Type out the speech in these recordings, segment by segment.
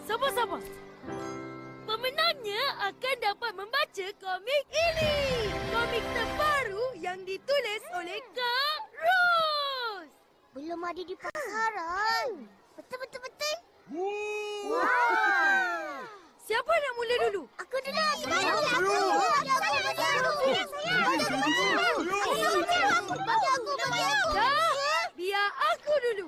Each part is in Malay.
Sabar-sabar. Pemenangnya akan dapat membaca komik ini. Komik terbaru yang ditulis oleh Kak Ros. Belum ada di pasaran. Betul. Wah! Siapa nak mula dulu? Aku dulu. Dah, biar aku dulu.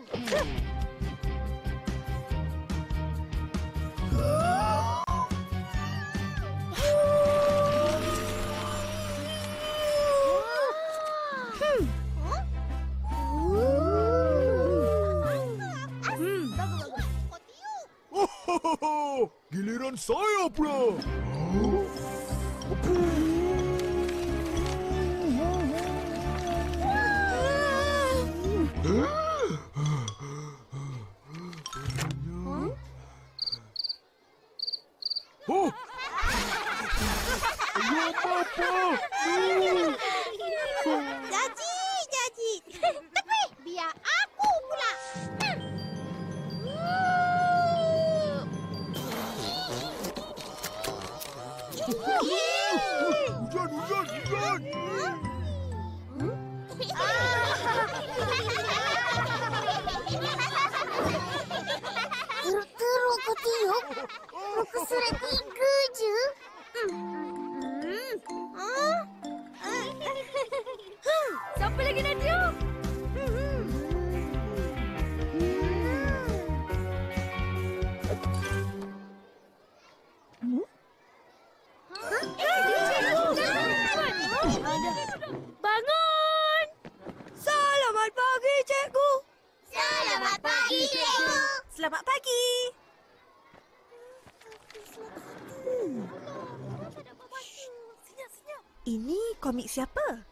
Giliran saya pula. Oh. Ya, Papa. Janji. Tapi biar aku pula. Hujan. Teruk kau tiup. Muka surat 3 je. Siapa lagi nak tiup? Bangun! Selamat pagi, cikgu. Selamat pagi, cikgu. Selamat pagi. Senyap. Ini komik siapa?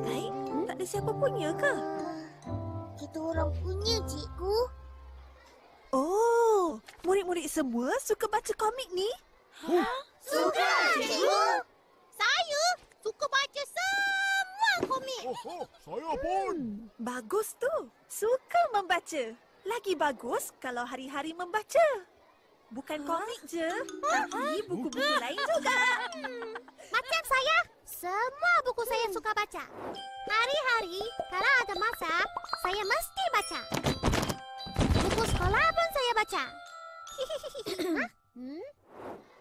Baik, tak ada siapa punya ke? Kita orang punya, cikgu. Oh, murid-murid semua suka baca komik ni? Suka, cikgu. Saya suka baca semua komik. Saya pun. Bagus tu. Suka membaca. Lagi bagus kalau hari-hari membaca. Bukan komik je, tapi buku-buku lain juga. Macam saya, semua buku saya suka baca. Hari-hari, kalau ada masa, saya mesti baca. Buku sekolah pun saya baca.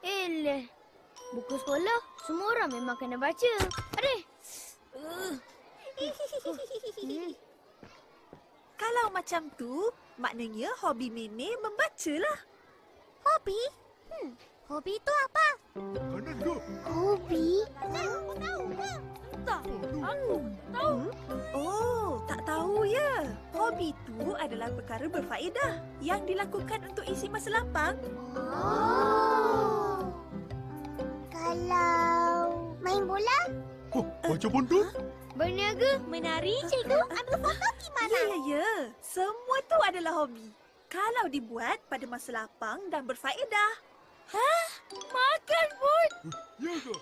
Eleh, buku sekolah semua orang memang kena baca. Aduh. Kalau macam tu, maknanya hobi Meme membacalah. Hobi? Hobi itu apa? Kanan ke? Hobi? Tak, aku tahu. Oh, tak tahu ya. Hobi tu adalah perkara berfaedah yang dilakukan untuk isi masa lapang. Oh. Kalau main bola? Baca pantun? Berniaga, menari, cikgu. Ambil foto gimana? Ya. Semua tu adalah hobi. Kalau dibuat pada masa lapang dan berfaedah. Hah? Makan pun? Ya ke?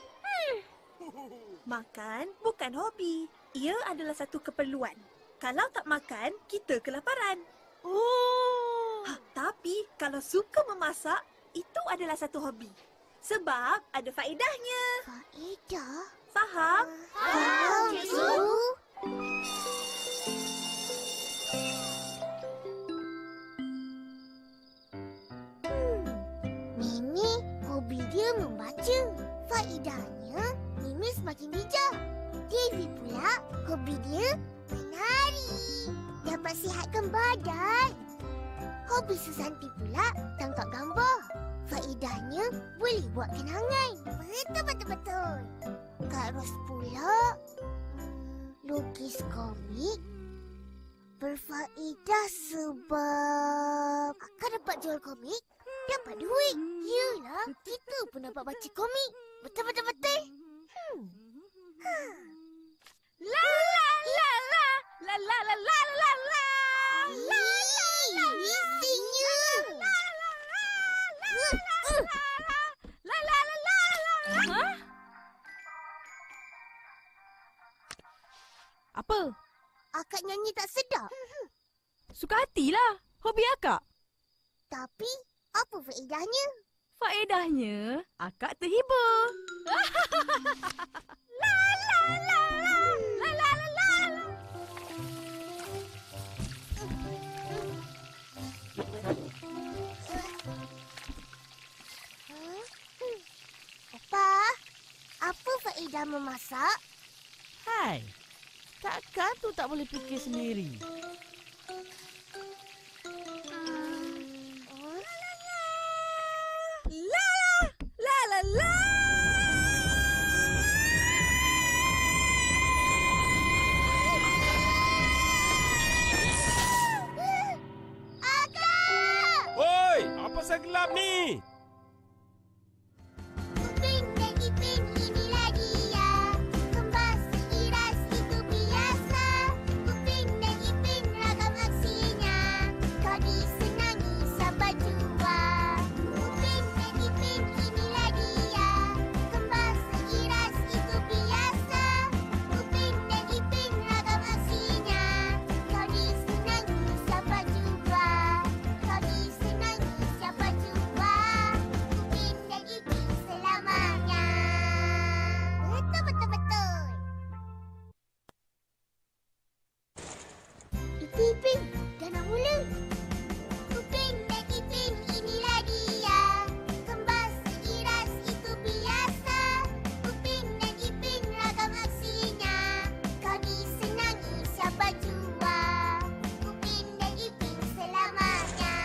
Makan bukan hobi. Ia adalah satu keperluan. Kalau tak makan, kita kelaparan. Oh. Tapi kalau suka memasak, itu adalah satu hobi. Sebab ada faedahnya. Faedah? Faham? Faham, cikgu. Mimi, hobi dia membaca. Faedahnya, Mimi semakin bijak. Devi pula, hobi dia menari. Dapat sihatkan badan. Hobi Susanti pula tangkap gambar. Faedahnya boleh buat kenangan. Betul. Kak Ros pula lukis komik. Berfaedah sebab akan dapat jual komik, dapat duit. Yelah, kita pun dapat baca komik. Betul. La la la la la la la la la la. Isinya. La la la la la. Hah? Apa? Akak nyanyi tak sedap. Suka hatilah. Hobi akak. Tapi, apa faedahnya? Faedahnya, akak terhibur. La la la la. La la la la. Opa, apa faedah memasak? Hai. Takkan tu tak boleh fikir sendiri. La la la. Oi, apa saya gelap ni? Upin dan Ipin, inilah dia. Kembas seiras itu biasa. Upin dan Ipin, ragam aksinya. Kau disenangi sahabat jua. Upin dan Ipin, inilah dia. Kembas seiras itu biasa. Upin dan Ipin, ragam aksinya. Kau disenangi sahabat jua. Kau disenangi sahabat jua. Upin dan Ipin selamanya. Betul. Ipin, dah nak mula. Upin dan Ipin, inilah dia. Kembas seiras itu biasa. Upin dan Ipin, ragam aksinya. Kau disenangi siapa jua. Upin dan Ipin selamanya.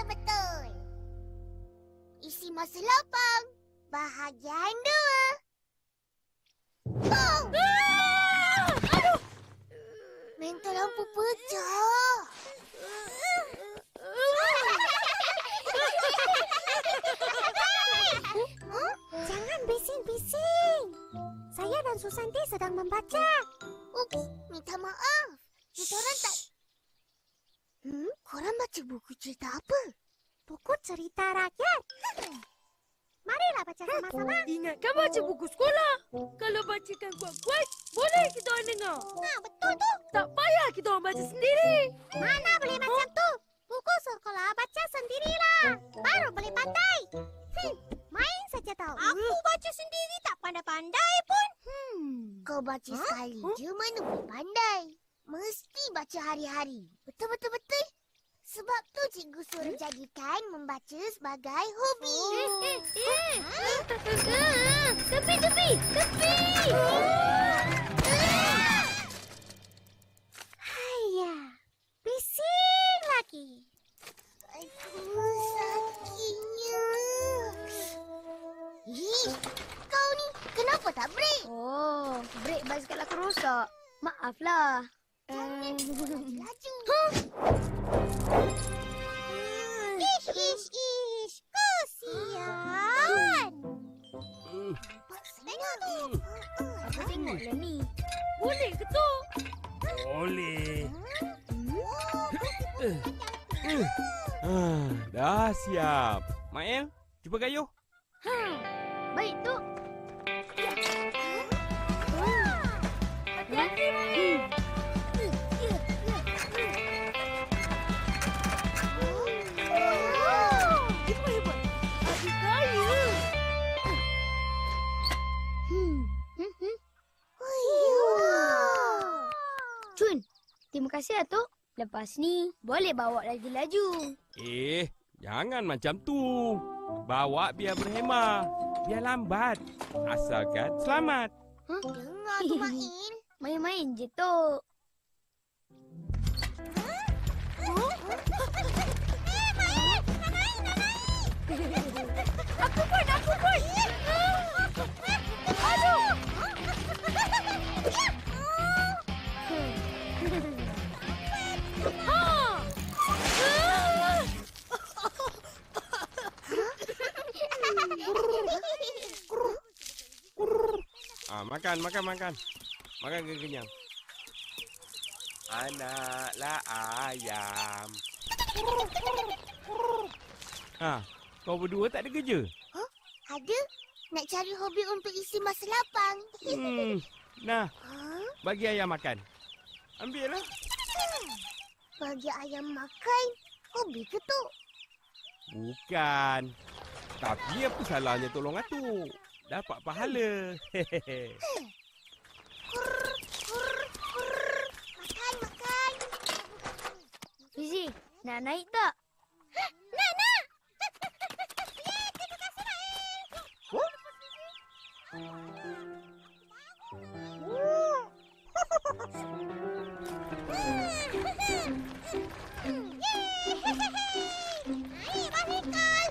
Betul. Isi masa lapang. Bahagian 2. Oh! Aduh! Mental lampu pecah. Jangan bising-bising. Saya dan Susanti sedang membaca. Ups, minta maaf. Kita orang tak... Korang baca buku cerita apa? Buku cerita rakyat. Marilah baca sama-sama. Ingatkan baca buku sekolah. Kalau bacakan kuat-kuat, boleh kita orang dengar. Nah, betul tu. Tak payah kita orang baca sendiri. Mana boleh macam tu? Buku sekolah baca sendirilah. Baru boleh pandai. Main saja tahu. Aku baca sendiri tak pandai-pandai pun. Kau baca sekali je mana boleh pandai. Mesti baca hari-hari. Betul. Sebab tu cikgu suruh jadikan membaca sebagai hobi. Tepi. Haiya, bising lagi. Aduh, sakitnya. Kau ni kenapa tak break? Oh, brek basikal aku rosak. Maaflah. Laju. Ish. Kesian. Tengok tu. Aku tengoklah ni. Boleh ke tu? Boleh. Dah siap. Mael, cuba gayuh. Baik tu. Hati-hati. Hebat. Adik kaya. Cun, terima kasih Atuk. Lepas ni, boleh bawa laju-laju. Jangan macam tu. Bawa biar berhemah. Biar lambat. Asalkan selamat. Dengar tu Main. Main-main je tu. Aku pun. Aduh. Makan. Makan kenyang. Anaklah ayam. Kau berdua tak ada kerja? Ada. nak cari hobi untuk isi masa lapang. Nah, Huh? bagi ayam makan. Ambil lah. Bagi ayam makan, hobi ke tu? Bukan. Tapi apa salahnya tolong atuk? Dapat pahala. Hehehe. Makan, makan. Fizi, nak naik tak? Nak. Yeay, terima kasih, Naik. Naik, balikkan.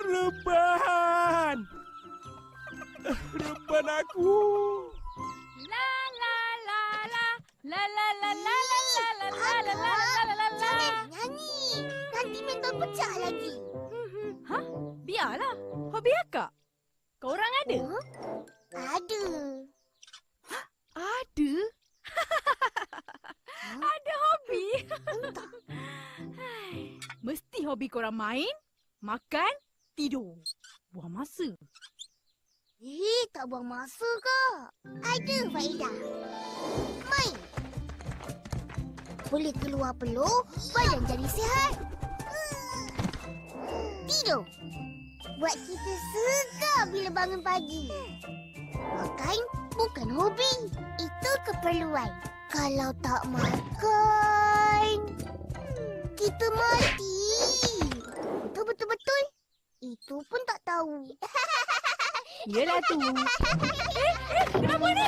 Reban! Reban aku! La la la la la la la la la la la la la la la la. Jangan nyanyi. Nanti mental pecah lagi. Hah? Biarlah. Hobi akak. Kau orang ada? Huh? Ada. Ada? Ada hobi? Mesti hobi korang main, makan, tidur. Buang masa. Tak buang masa ke? Ada faedah. Main. Boleh keluar peluh, badan jadi sihat. Tidur. Buat kita segar bila bangun pagi. Makan bukan hobi. Itu keperluan. Kalau tak makan, kita mati. Betul-betul. Itu pun tak tahu. Yelah tu. Kenapa ni?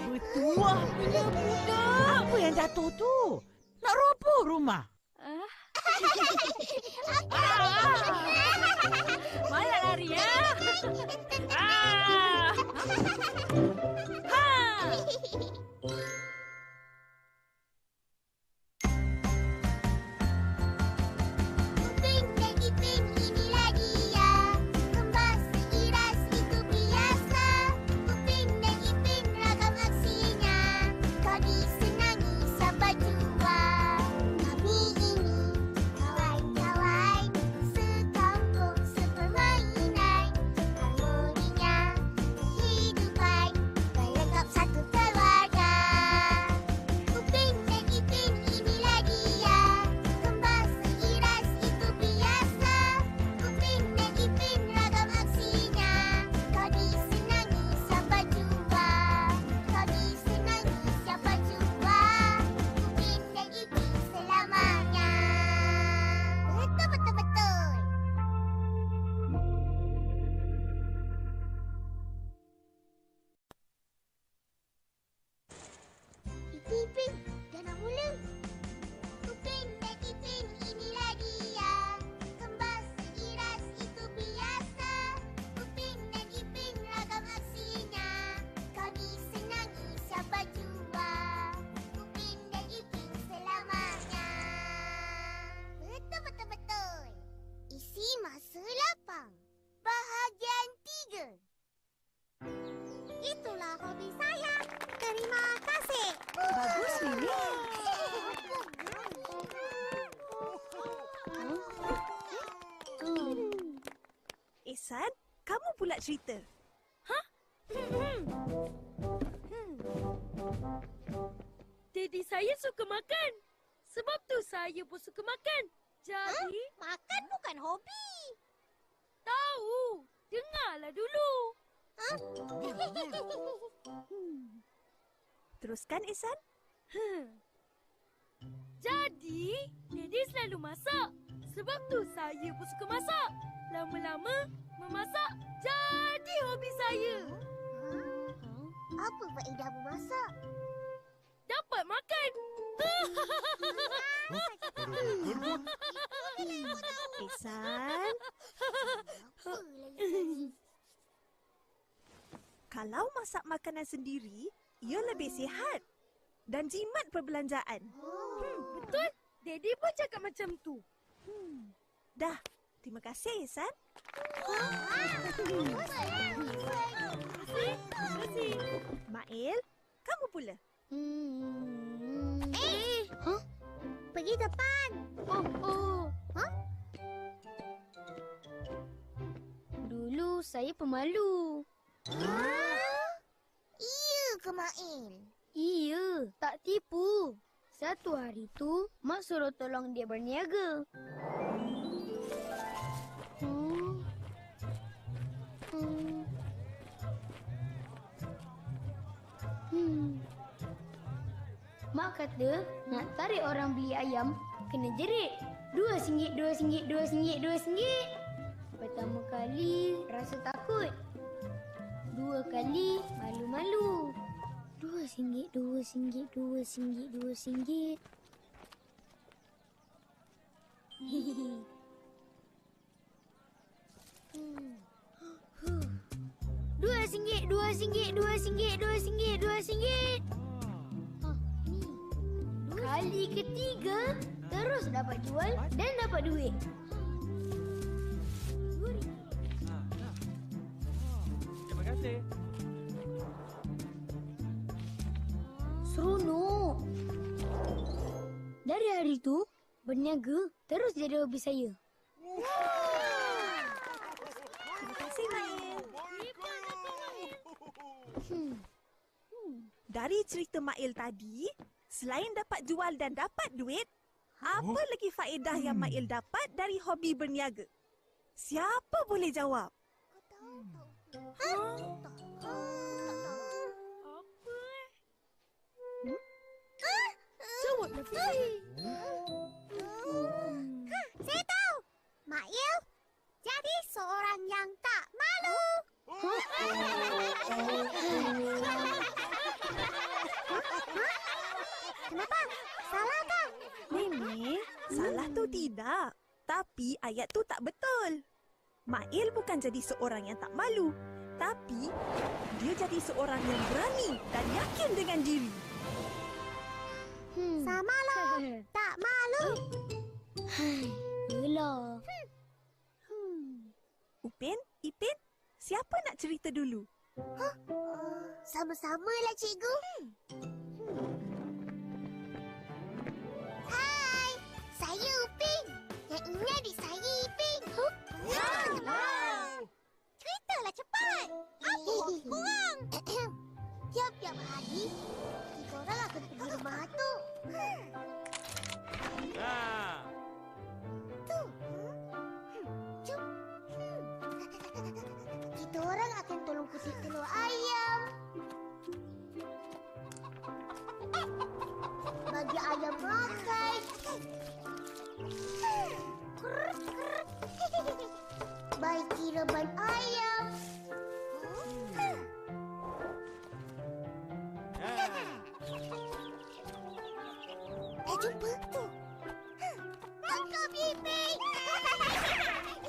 Bertuah punya budak. Apa yang jatuh tu? Nak roboh rumah. Malah lari ya. Ah. Ha. Upin dan Ipin, inilah dia. Kembas seiras itu biasa. Upin dan Ipin, ragam aksinya. Kau disenangi sahabat jua. Kami ini kawan-kawan, sekampung sepermainan. Harmoninya kehidupan, kan lengkap satu keluarga. Upin dan Ipin, inilah dia. Kembas seiras itu biasa. Upin dan Ipin, ragam aksinya. Kau disenangi siapa jua. Kau disenangi siapa jua. Upin dan Ipin selamanya. Betul. Ipin, jangan mula. Upin dan Ipin, inilah dia. Kembas seiras itu biasa. Upin dan Ipin, ragam aksinya. Kau disenangi siapa jua. Upin dan Ipin selamanya. Betul. Isi masa lapang. Bahagian 3. Itulah hobi saya. Terima kasih. Bagus, Lily. Ihsan, kamu pula cerita. Daddy saya suka makan. Sebab tu saya pun suka makan. Jadi, Makan bukan hobi. tahu. Dengarlah dulu. Teruskan, Ihsan. Jadi, Daddy selalu masak. Sebab tu saya pun suka masak. Lama-lama, memasak jadi hobi saya. Apa faedah memasak? Dapat makan. Ihsan, Kalau masak makanan sendiri, ia lebih sihat dan jimat perbelanjaan. Betul? Daddy pun cakap macam tu. Dah, terima kasih, Ihsan. Mail, kamu pula. Pergi depan. Dulu saya pemalu. Iya ke, Mail? Iya, tak tipu. Satu hari tu, Mak suruh tolong dia berniaga. Mak kata, nak tarik orang beli ayam, kena jerit. RM2, RM2, RM2, RM2. Pertama kali, rasa takut. 2 kali, malu-malu. RM2, RM2, RM2, RM2. Hehehe. RM2, RM2, RM2, RM2, RM2. Kali ketiga, terus dapat jual dan dapat duit. Terima kasih. Seronok. Dari hari itu, berniaga terus jadi hobi saya. Terima kasih, Mail. Dari cerita Mail tadi, selain dapat jual dan dapat duit, apa lagi faedah yang Mail dapat dari hobi berniaga? Siapa boleh jawab? Jawablah, Fifi. Saya tahu. Mail jadi seorang yang tak malu. Kenapa? Salah tak? Mimi, salah tu tidak. Tapi ayat tu tak betul. Mail bukan jadi seorang yang tak malu. Tapi, dia jadi seorang yang berani dan yakin dengan diri. Samalah. Tak malu. Yelah. Upin, Ipin, siapa nak cerita dulu? Sama-samalah, cikgu. Hai, saya Upin. Yang ini adik saya Ipin. Ceritalah cepat. Apa hobi korang? Tiap-tiap hari, kita orang akan pergi rumah hantu. Nah, Tu. Jom. Kita orang akan tolong kutip telur ayam. Bagi ayam makan. Baiki reban ayam. Jumpa tu. Tangkap Ipin.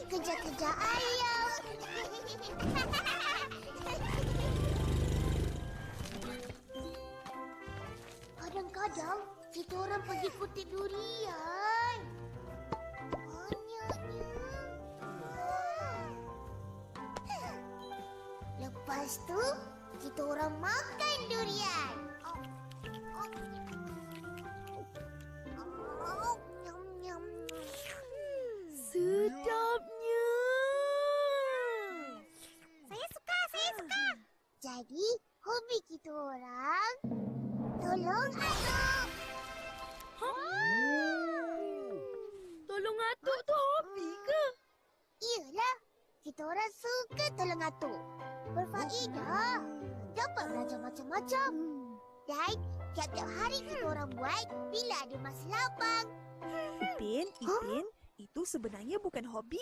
Kejar-kejar ayam. Kadang-kadang kita orang pergi kutip durian. Banyaknya. Lepas tu, kita orang makan durian. Nyam-nyam. Sedapnya. Saya suka. Jadi, hobi kita orang tolong atuk. Tolong atuk tu hobi ke? Iyalah, kita orang suka tolong atuk. Berfaedah. Dapat belajar macam-macam. Dan tiap-tiap hari kita orang buat bila ada masa lapang. Ipin, itu sebenarnya bukan hobi.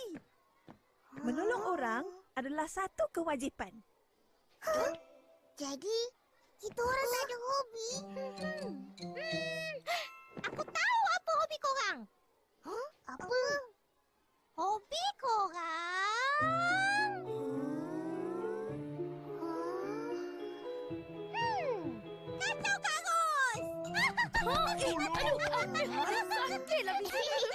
Menolong orang adalah satu kewajipan. Jadi, kita orang tak ada hobi. Aku tahu apa hobi korang. Apa? Hobi korang? Kacau Kak Ros! Aduh, sakitlah biji.